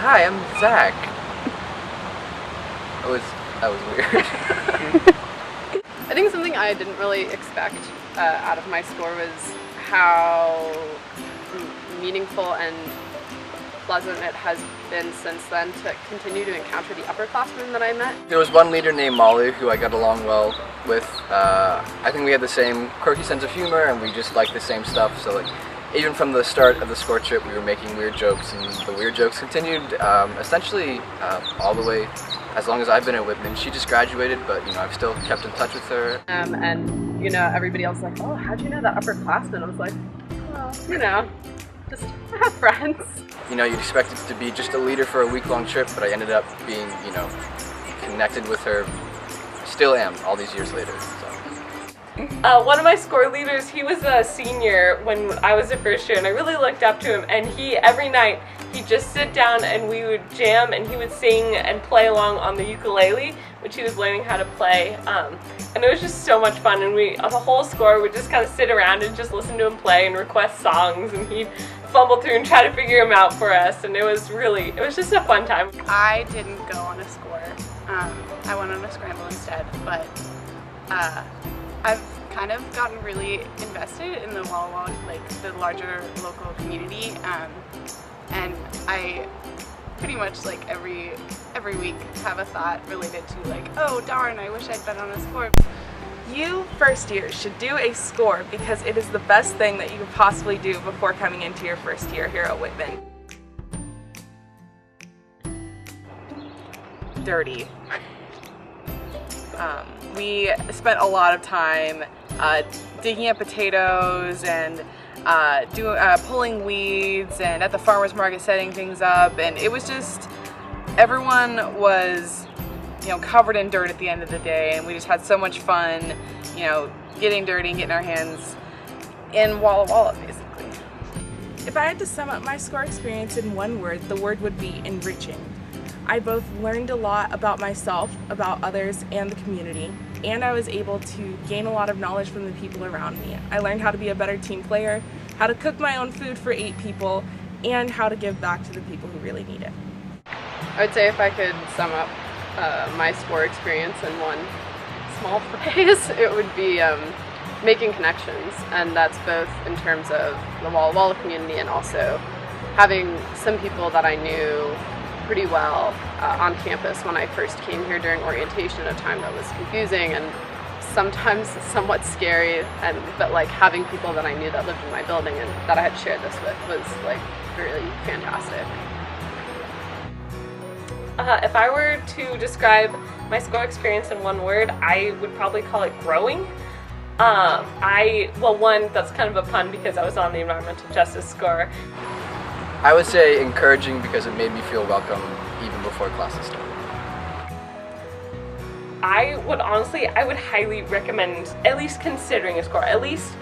hi, I'm Zach. That was weird. I think something I didn't really expect out of my score was how meaningful and pleasant it has been since then to continue to encounter the upperclassmen that I met. There was one leader named Molly who I got along well with. I think we had the same quirky sense of humor and we just liked the same stuff. So like, even from the start of the score trip, we were making weird jokes, and the weird jokes continued essentially all the way as long as I've been at Whitman. She just graduated, but you know, I've still kept in touch with her. And you know, everybody else was like, oh, how'd you know that upperclassman? I was like, well, you know, just have friends. You know, you'd expect it to be just a leader for a week-long trip, but I ended up being, you know, connected with her. Still am, all these years later. So. One of my score leaders, he was a senior when I was a first year, and I really looked up to him, and every night, he'd just sit down and we would jam, and he would sing and play along on the ukulele, which he was learning how to play, and it was just so much fun, and the whole score would just kind of sit around and just listen to him play and request songs, and he'd fumble through and try to figure them out for us, and it was just a fun time. I didn't go on a score. I went on a scramble instead, but I've kind of gotten really invested in the Walla Walla, like the larger local community, and I pretty much like every week have a thought related to like, oh darn, I wish I'd been on a score. You first years should do a score because it is the best thing that you could possibly do before coming into your first year here at Whitman. Dirty. We spent a lot of time digging up potatoes and pulling weeds, and at the farmer's market setting things up, and it was just, everyone was, you know, covered in dirt at the end of the day, and we just had so much fun, you know, getting dirty and getting our hands in Walla Walla, basically. If I had to sum up my score experience in one word, the word would be enriching. I both learned a lot about myself, about others, and the community, and I was able to gain a lot of knowledge from the people around me. I learned how to be a better team player, how to cook my own food for 8 people, and how to give back to the people who really need it. I would say if I could sum up my score experience in one small phrase, it would be making connections, and that's both in terms of the Walla Walla community and also having some people that I knew pretty well on campus when I first came here during orientation at a time that was confusing and sometimes somewhat scary, but like having people that I knew that lived in my building and that I had shared this with was like really fantastic. If I were to describe my score experience in one word, I would probably call it growing. One, that's kind of a pun because I was on the environmental justice score. I would say encouraging because it made me feel welcome even before classes started. I would highly recommend at least considering a score. At least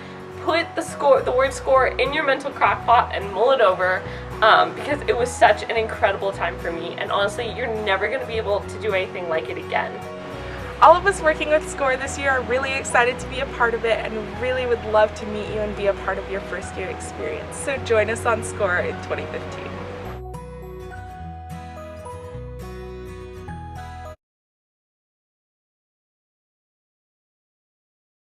put the word score in your mental crock pot and mull it over, because it was such an incredible time for me, and honestly, you're never going to be able to do anything like it again. All of us working with SCORE this year are really excited to be a part of it and really would love to meet you and be a part of your first year experience. So join us on SCORE in 2015.